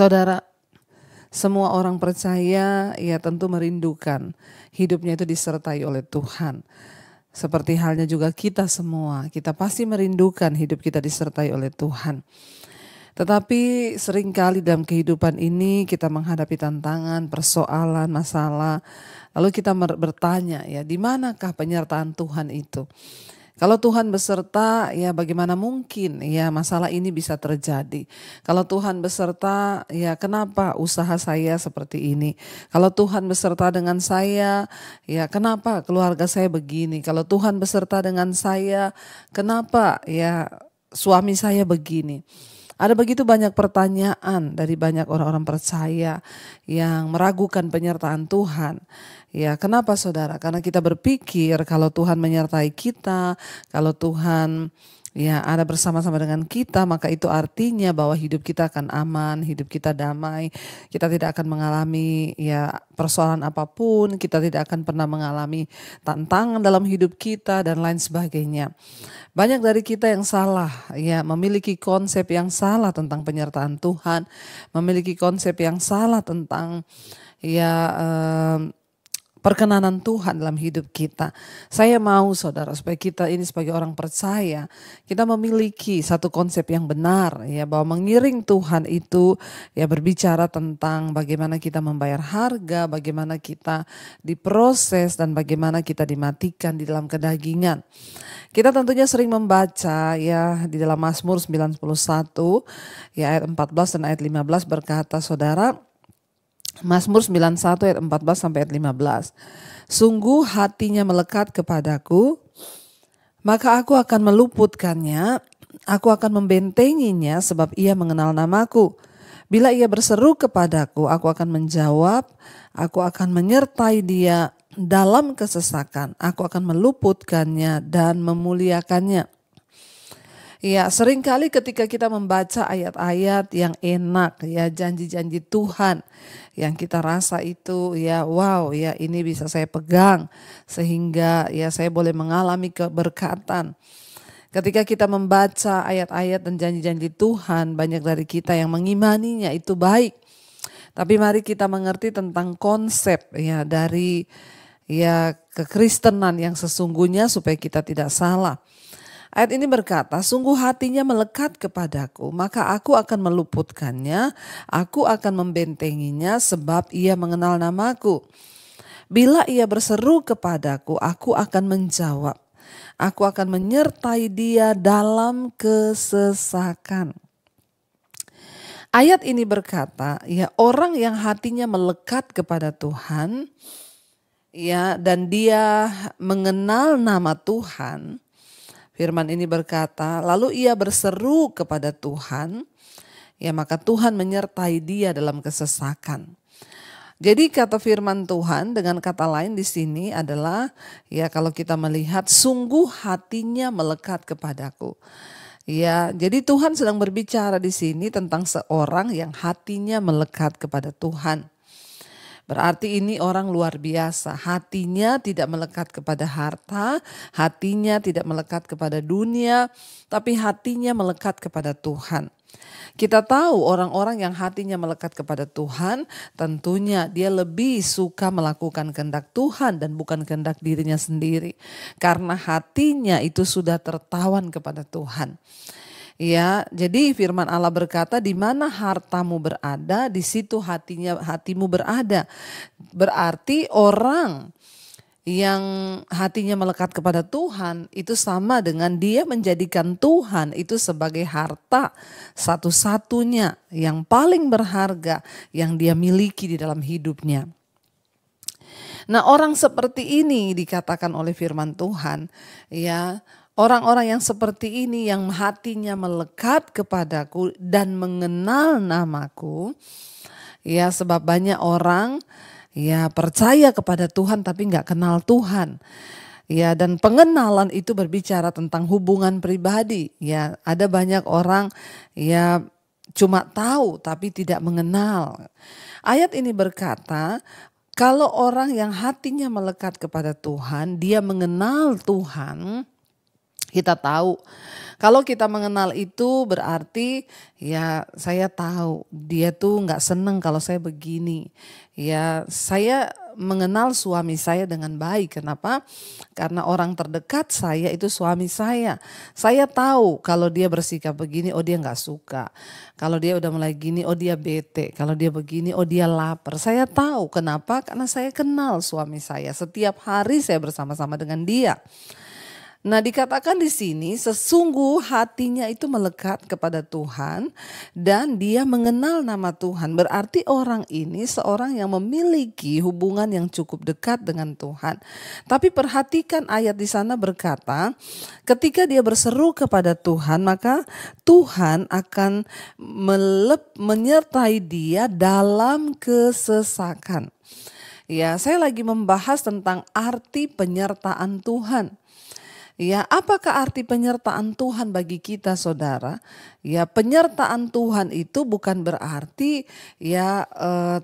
Saudara, semua orang percaya ya tentu merindukan hidupnya itu disertai oleh Tuhan. Seperti halnya juga kita semua, kita pasti merindukan hidup kita disertai oleh Tuhan. Tetapi seringkali dalam kehidupan ini kita menghadapi tantangan, persoalan, masalah. Lalu kita bertanya ya, di manakah penyertaan Tuhan itu? Kalau Tuhan beserta, ya bagaimana mungkin ya masalah ini bisa terjadi. Kalau Tuhan beserta, ya kenapa usaha saya seperti ini. Kalau Tuhan beserta dengan saya, ya kenapa keluarga saya begini. Kalau Tuhan beserta dengan saya, kenapa ya suami saya begini. Ada begitu banyak pertanyaan dari banyak orang-orang percaya yang meragukan penyertaan Tuhan. Ya, kenapa saudara? Karena kita berpikir kalau Tuhan menyertai kita, kalau Tuhan ya ada bersama-sama dengan kita, maka itu artinya bahwa hidup kita akan aman, hidup kita damai, kita tidak akan mengalami ya persoalan apapun, kita tidak akan pernah mengalami tantangan dalam hidup kita dan lain sebagainya. Banyak dari kita yang salah, ya memiliki konsep yang salah tentang penyertaan Tuhan, memiliki konsep yang salah tentang ya perkenanan Tuhan dalam hidup kita. Saya mau saudara supaya kita ini sebagai orang percaya, kita memiliki satu konsep yang benar ya bahwa mengiring Tuhan itu ya berbicara tentang bagaimana kita membayar harga, bagaimana kita diproses dan bagaimana kita dimatikan di dalam kedagingan. Kita tentunya sering membaca ya di dalam Mazmur 91 ya ayat 14 dan ayat 15 berkata saudara, Mazmur 91 ayat 14 sampai ayat 15. Sungguh hatinya melekat kepadaku, maka aku akan meluputkannya, aku akan membentenginya sebab ia mengenal namaku. Bila ia berseru kepadaku, aku akan menjawab, aku akan menyertai dia dalam kesesakan, aku akan meluputkannya dan memuliakannya. Ya, seringkali ketika kita membaca ayat-ayat yang enak, ya janji-janji Tuhan yang kita rasa itu ya wow ya ini bisa saya pegang sehingga ya saya boleh mengalami keberkatan. Ketika kita membaca ayat-ayat dan janji-janji Tuhan, banyak dari kita yang mengimaninya itu baik. Tapi mari kita mengerti tentang konsep ya dari ya kekristenan yang sesungguhnya supaya kita tidak salah. Ayat ini berkata, sungguh hatinya melekat kepadaku, maka aku akan meluputkannya, aku akan membentenginya sebab ia mengenal namaku. Bila ia berseru kepadaku, aku akan menjawab, aku akan menyertai dia dalam kesesakan. Ayat ini berkata, ya orang yang hatinya melekat kepada Tuhan, ya dan dia mengenal nama Tuhan. Firman ini berkata, lalu ia berseru kepada Tuhan, ya maka Tuhan menyertai dia dalam kesesakan. Jadi kata firman Tuhan dengan kata lain di sini adalah, ya kalau kita melihat sungguh hatinya melekat kepadaku. Ya, jadi Tuhan sedang berbicara di sini tentang seorang yang hatinya melekat kepada Tuhan. Berarti ini orang luar biasa, hatinya tidak melekat kepada harta, hatinya tidak melekat kepada dunia, tapi hatinya melekat kepada Tuhan. Kita tahu orang-orang yang hatinya melekat kepada Tuhan, tentunya dia lebih suka melakukan kehendak Tuhan dan bukan kehendak dirinya sendiri. Karena hatinya itu sudah tertawan kepada Tuhan. Ya, jadi firman Allah berkata, di mana hartamu berada, di situ hatimu berada. Berarti orang yang hatinya melekat kepada Tuhan itu sama dengan dia menjadikan Tuhan itu sebagai harta satu-satunya yang paling berharga yang dia miliki di dalam hidupnya. Nah, orang seperti ini dikatakan oleh firman Tuhan, ya. Orang-orang yang seperti ini yang hatinya melekat kepadaku dan mengenal namaku. Ya sebab banyak orang ya percaya kepada Tuhan tapi gak kenal Tuhan. Ya dan pengenalan itu berbicara tentang hubungan pribadi. Ya ada banyak orang ya cuma tahu tapi tidak mengenal. Ayat ini berkata, kalau orang yang hatinya melekat kepada Tuhan, dia mengenal Tuhan. Kita tahu kalau kita mengenal itu berarti ya saya tahu dia tuh nggak seneng kalau saya begini. Ya saya mengenal suami saya dengan baik. Kenapa? Karena orang terdekat saya itu suami saya. Saya tahu kalau dia bersikap begini, oh dia nggak suka. Kalau dia udah mulai gini, oh dia bete. Kalau dia begini, oh dia lapar. Saya tahu kenapa? Karena saya kenal suami saya. Setiap hari saya bersama-sama dengan dia. Nah, dikatakan di sini sesungguh hatinya itu melekat kepada Tuhan dan dia mengenal nama Tuhan. Berarti orang ini seorang yang memiliki hubungan yang cukup dekat dengan Tuhan. Tapi perhatikan ayat di sana berkata, ketika dia berseru kepada Tuhan, maka Tuhan akan menyertai dia dalam kesesakan. Ya, saya lagi membahas tentang arti penyertaan Tuhan. Ya, apakah arti penyertaan Tuhan bagi kita, saudara? Ya, penyertaan Tuhan itu bukan berarti ya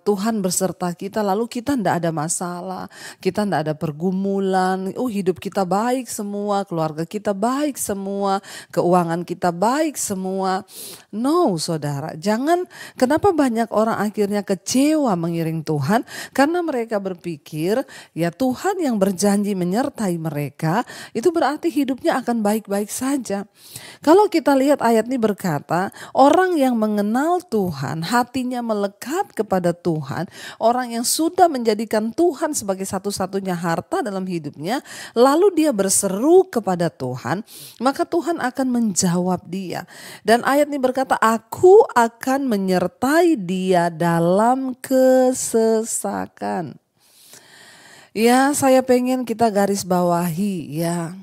Tuhan berserta kita lalu kita tidak ada masalah, kita tidak ada pergumulan, hidup kita baik semua, keluarga kita baik semua, keuangan kita baik semua. No, saudara, jangan. Kenapa banyak orang akhirnya kecewa mengiring Tuhan? Karena mereka berpikir ya Tuhan yang berjanji menyertai mereka itu berarti hidupnya akan baik-baik saja. Kalau kita lihat ayat ini berkata, orang yang mengenal Tuhan, hatinya melekat kepada Tuhan, orang yang sudah menjadikan Tuhan sebagai satu-satunya harta dalam hidupnya, lalu dia berseru kepada Tuhan, maka Tuhan akan menjawab dia. Dan ayat ini berkata, aku akan menyertai dia dalam kesesakan. Ya, saya pengen kita garis bawahi ya.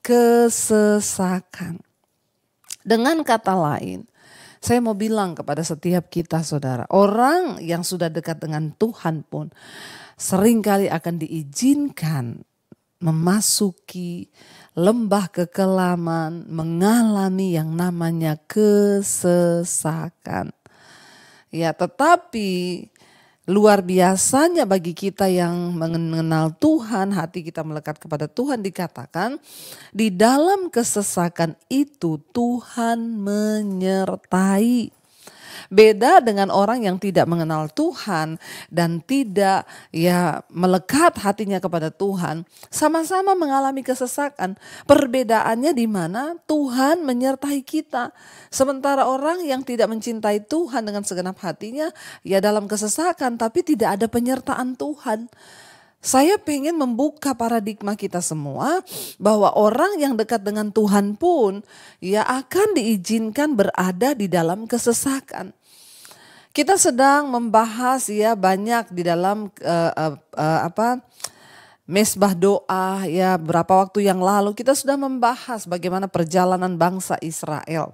Kesesakan. Dengan kata lain, saya mau bilang kepada setiap kita, saudara, orang yang sudah dekat dengan Tuhan pun seringkali akan diizinkan memasuki lembah kekelaman, mengalami yang namanya kesesakan. Ya, tetapi luar biasanya bagi kita yang mengenal Tuhan, hati kita melekat kepada Tuhan, dikatakan di dalam kesesakan itu Tuhan menyertai. Beda dengan orang yang tidak mengenal Tuhan dan tidak ya melekat hatinya kepada Tuhan, sama-sama mengalami kesesakan. Perbedaannya di mana Tuhan menyertai kita. Sementara orang yang tidak mencintai Tuhan dengan segenap hatinya ya dalam kesesakan tapi tidak ada penyertaan Tuhan. Saya pengen membuka paradigma kita semua bahwa orang yang dekat dengan Tuhan pun ya akan diizinkan berada di dalam kesesakan. Kita sedang membahas ya banyak di dalam mesbah doa ya berapa waktu yang lalu kita sudah membahas bagaimana perjalanan bangsa Israel.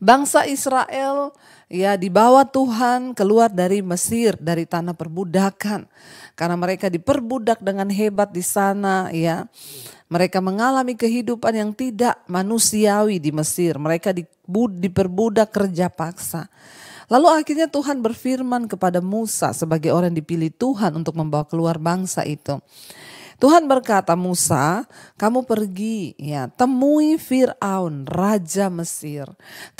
Bangsa Israel ya dibawa Tuhan keluar dari Mesir, dari tanah perbudakan. Karena mereka diperbudak dengan hebat di sana ya. Mereka mengalami kehidupan yang tidak manusiawi di Mesir. Mereka diperbudak kerja paksa. Lalu akhirnya Tuhan berfirman kepada Musa sebagai orang yang dipilih Tuhan untuk membawa keluar bangsa itu. Tuhan berkata, Musa, kamu pergi ya, temui Fir'aun, raja Mesir.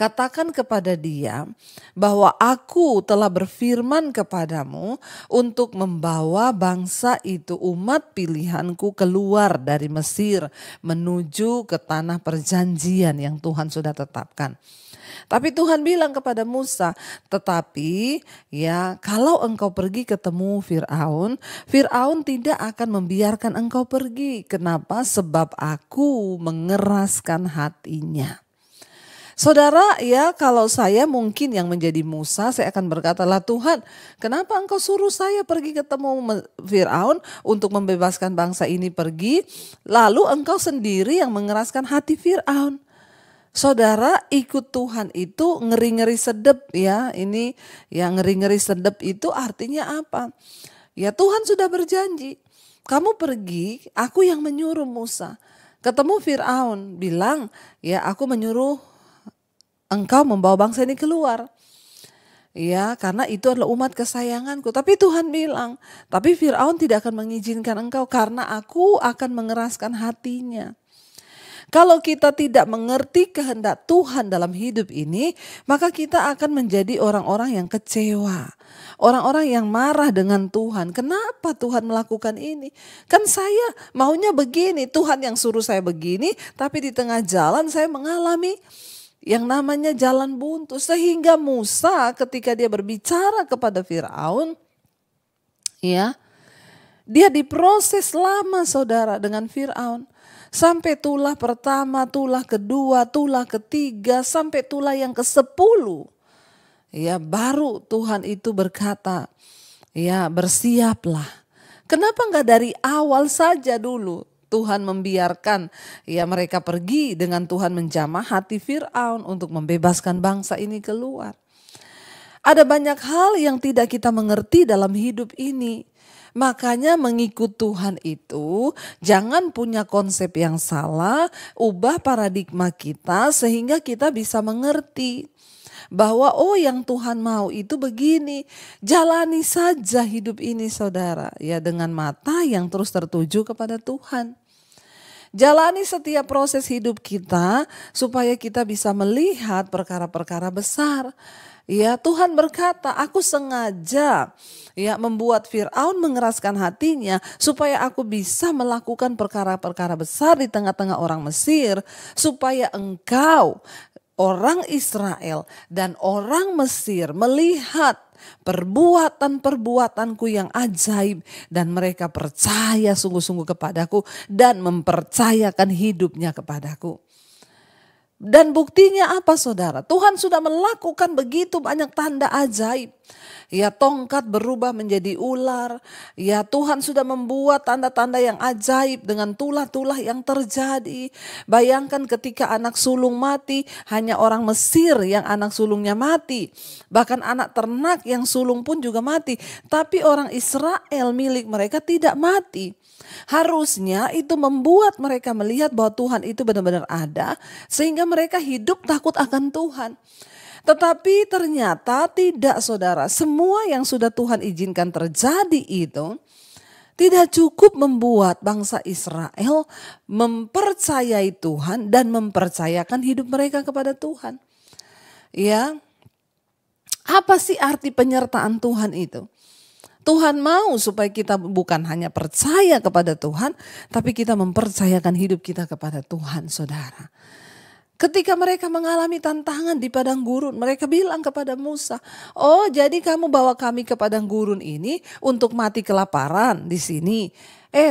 Katakan kepada dia bahwa aku telah berfirman kepadamu untuk membawa bangsa itu, umat pilihanku, keluar dari Mesir menuju ke tanah perjanjian yang Tuhan sudah tetapkan. Tapi Tuhan bilang kepada Musa, tetapi ya kalau engkau pergi ketemu Fir'aun, Fir'aun tidak akan membiarkan engkau pergi. Kenapa? Sebab aku mengeraskan hatinya. Saudara ya kalau saya mungkin yang menjadi Musa, saya akan berkata, lah Tuhan kenapa engkau suruh saya pergi ketemu Fir'aun untuk membebaskan bangsa ini pergi, lalu engkau sendiri yang mengeraskan hati Fir'aun. Saudara, ikut Tuhan itu ngeri-ngeri sedep ya. Ini yang ngeri-ngeri sedep itu artinya apa? Ya Tuhan sudah berjanji. Kamu pergi, aku yang menyuruh Musa. Ketemu Fir'aun, bilang ya aku menyuruh engkau membawa bangsa ini keluar. Ya karena itu adalah umat kesayanganku. Tapi Tuhan bilang, tapi Fir'aun tidak akan mengizinkan engkau karena aku akan mengeraskan hatinya. Kalau kita tidak mengerti kehendak Tuhan dalam hidup ini, maka kita akan menjadi orang-orang yang kecewa. Orang-orang yang marah dengan Tuhan. Kenapa Tuhan melakukan ini? Kan saya maunya begini, Tuhan yang suruh saya begini, tapi di tengah jalan saya mengalami yang namanya jalan buntu. Sehingga Musa ketika dia berbicara kepada Firaun, ya, dia diproses lama saudara dengan Firaun. Sampai tulah pertama, tulah kedua, tulah ketiga, sampai tulah yang ke-10. Ya, baru Tuhan itu berkata, ya bersiaplah. Kenapa enggak dari awal saja dulu Tuhan membiarkan ya mereka pergi dengan Tuhan menjamah hati Firaun untuk membebaskan bangsa ini keluar. Ada banyak hal yang tidak kita mengerti dalam hidup ini. Makanya mengikut Tuhan itu jangan punya konsep yang salah, ubah paradigma kita sehingga kita bisa mengerti bahwa oh yang Tuhan mau itu begini. Jalani saja hidup ini saudara, ya dengan mata yang terus tertuju kepada Tuhan. Jalani setiap proses hidup kita supaya kita bisa melihat perkara-perkara besar. Ya, Tuhan berkata, aku sengaja ya membuat Firaun mengeraskan hatinya supaya aku bisa melakukan perkara-perkara besar di tengah-tengah orang Mesir, supaya engkau orang Israel dan orang Mesir melihat perbuatan-perbuatanku yang ajaib dan mereka percaya sungguh-sungguh kepadaku dan mempercayakan hidupnya kepadaku. Dan buktinya apa saudara? Tuhan sudah melakukan begitu banyak tanda ajaib. Ya, tongkat berubah menjadi ular. Ya, Tuhan sudah membuat tanda-tanda yang ajaib dengan tulah-tulah yang terjadi. Bayangkan ketika anak sulung mati, hanya orang Mesir yang anak sulungnya mati. Bahkan anak ternak yang sulung pun juga mati. Tapi orang Israel milik mereka tidak mati. Harusnya itu membuat mereka melihat bahwa Tuhan itu benar-benar ada sehingga mereka hidup takut akan Tuhan. Tetapi ternyata tidak saudara, semua yang sudah Tuhan izinkan terjadi itu tidak cukup membuat bangsa Israel mempercayai Tuhan dan mempercayakan hidup mereka kepada Tuhan. Ya, apa sih arti penyertaan Tuhan itu? Tuhan mau supaya kita bukan hanya percaya kepada Tuhan, tapi kita mempercayakan hidup kita kepada Tuhan, saudara. Ketika mereka mengalami tantangan di padang gurun, mereka bilang kepada Musa, oh jadi kamu bawa kami ke padang gurun ini untuk mati kelaparan di sini.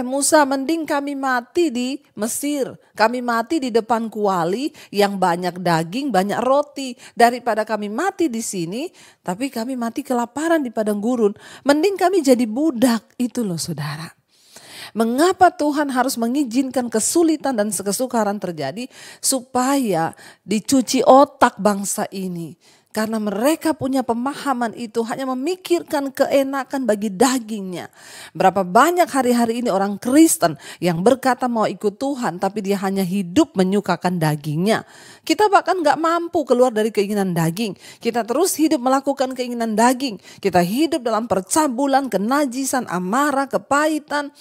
Musa, mending kami mati di Mesir, kami mati di depan kuali yang banyak daging, banyak roti. Daripada kami mati di sini, tapi kami mati kelaparan di padang gurun. Mending kami jadi budak, itu loh saudara. Mengapa Tuhan harus mengizinkan kesulitan dan kesukaran terjadi? Supaya dicuci otak bangsa ini. Karena mereka punya pemahaman itu hanya memikirkan keenakan bagi dagingnya. Berapa banyak hari-hari ini orang Kristen yang berkata mau ikut Tuhan tapi dia hanya hidup menyukakan dagingnya. Kita bahkan gak mampu keluar dari keinginan daging. Kita terus hidup melakukan keinginan daging. Kita hidup dalam percabulan, kenajisan, amarah, kepahitan.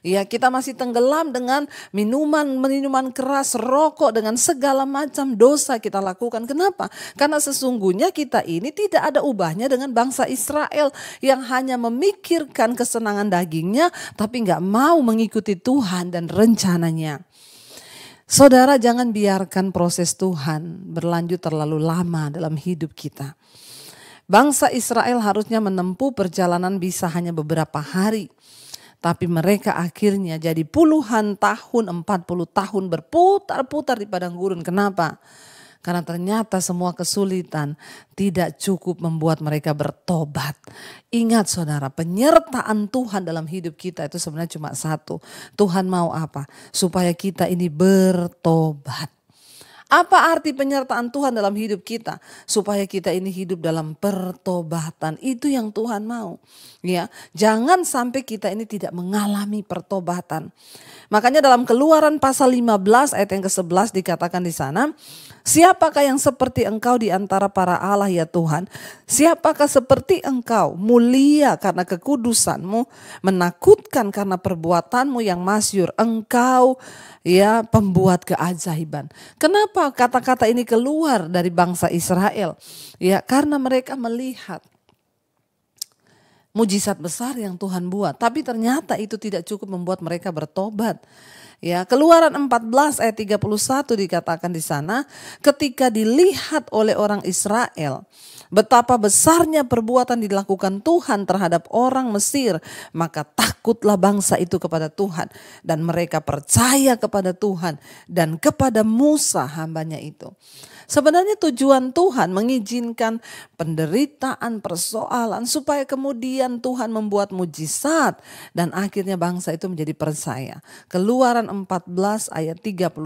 Ya, kita masih tenggelam dengan minuman keras, rokok, dengan segala macam dosa kita lakukan. Kenapa? Karena sesungguhnya kita ini tidak ada ubahnya dengan bangsa Israel yang hanya memikirkan kesenangan dagingnya tapi gak mau mengikuti Tuhan dan rencananya. Saudara, jangan biarkan proses Tuhan berlanjut terlalu lama dalam hidup kita. Bangsa Israel harusnya menempuh perjalanan bisa hanya beberapa hari. Tapi mereka akhirnya jadi puluhan tahun, 40 tahun berputar-putar di padang gurun. Kenapa? Karena ternyata semua kesulitan tidak cukup membuat mereka bertobat. Ingat saudara, penyertaan Tuhan dalam hidup kita itu sebenarnya cuma satu. Tuhan mau apa? Supaya kita ini bertobat. Apa arti penyertaan Tuhan dalam hidup kita? Supaya kita ini hidup dalam pertobatan. Itu yang Tuhan mau. Ya, jangan sampai kita ini tidak mengalami pertobatan. Makanya dalam Keluaran pasal 15 ayat yang ke-11 dikatakan di sana, siapakah yang seperti engkau di antara para Allah ya Tuhan? Siapakah seperti engkau, mulia karena kekudusanmu, menakutkan karena perbuatanmu yang masyhur. Engkau ya pembuat keajaiban. Kenapa kata-kata ini keluar dari bangsa Israel? Ya, karena mereka melihat mujizat besar yang Tuhan buat. Tapi ternyata itu tidak cukup membuat mereka bertobat. Ya, Keluaran 14 ayat 31 dikatakan di sana, ketika dilihat oleh orang Israel betapa besarnya perbuatan dilakukan Tuhan terhadap orang Mesir, maka takutlah bangsa itu kepada Tuhan dan mereka percaya kepada Tuhan dan kepada Musa hambanya itu. Sebenarnya tujuan Tuhan mengizinkan penderitaan, persoalan supaya kemudian Tuhan membuat mujizat dan akhirnya bangsa itu menjadi percaya. Keluaran 14 ayat 31.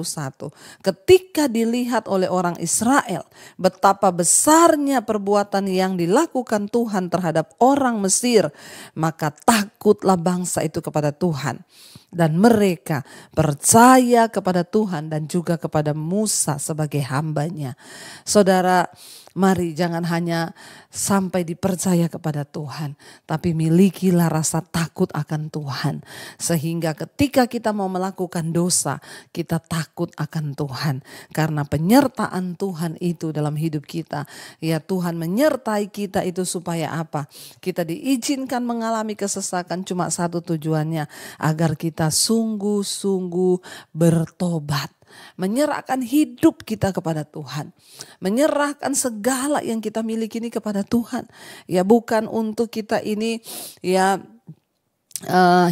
Ketika dilihat oleh orang Israel betapa besarnya perbuatan yang dilakukan Tuhan terhadap orang Mesir, maka takutlah bangsa itu kepada Tuhan. Dan mereka percaya kepada Tuhan dan juga kepada Musa sebagai hambanya. Saudara, mari jangan hanya sampai dipercaya kepada Tuhan, tapi milikilah rasa takut akan Tuhan. Sehingga ketika kita mau melakukan dosa, kita takut akan Tuhan. Karena penyertaan Tuhan itu dalam hidup kita. Ya, Tuhan menyertai kita itu supaya apa? Kita diizinkan mengalami kesesakan cuma satu tujuannya, agar kita sungguh-sungguh bertobat. Menyerahkan hidup kita kepada Tuhan. Menyerahkan segala yang kita miliki ini kepada Tuhan. Ya, bukan untuk kita ini ya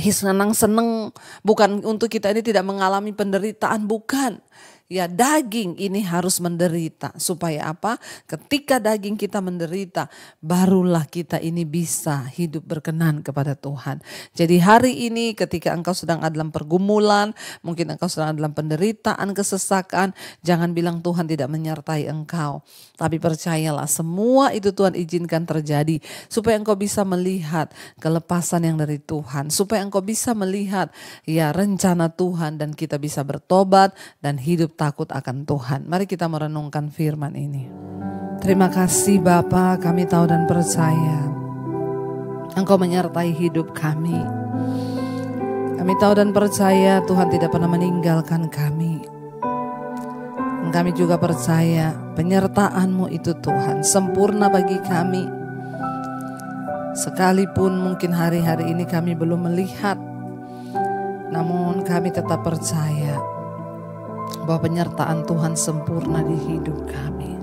senang-senang, bukan untuk kita ini tidak mengalami penderitaan, bukan. Ya, daging ini harus menderita supaya apa? Ketika daging kita menderita, barulah kita ini bisa hidup berkenan kepada Tuhan. Jadi hari ini ketika engkau sedang ada dalam pergumulan, mungkin engkau sedang ada dalam penderitaan, kesesakan, jangan bilang Tuhan tidak menyertai engkau. Tapi percayalah, semua itu Tuhan izinkan terjadi supaya engkau bisa melihat kelepasan yang dari Tuhan, supaya engkau bisa melihat ya rencana Tuhan dan kita bisa bertobat dan hidup takut akan Tuhan. Mari kita merenungkan firman ini. Terima kasih Bapa, kami tahu dan percaya Engkau menyertai hidup kami. Kami tahu dan percaya Tuhan tidak pernah meninggalkan kami. Dan kami juga percaya penyertaan-Mu itu Tuhan sempurna bagi kami. Sekalipun mungkin hari-hari ini kami belum melihat, namun kami tetap percaya bahwa penyertaan Tuhan sempurna di hidup kami.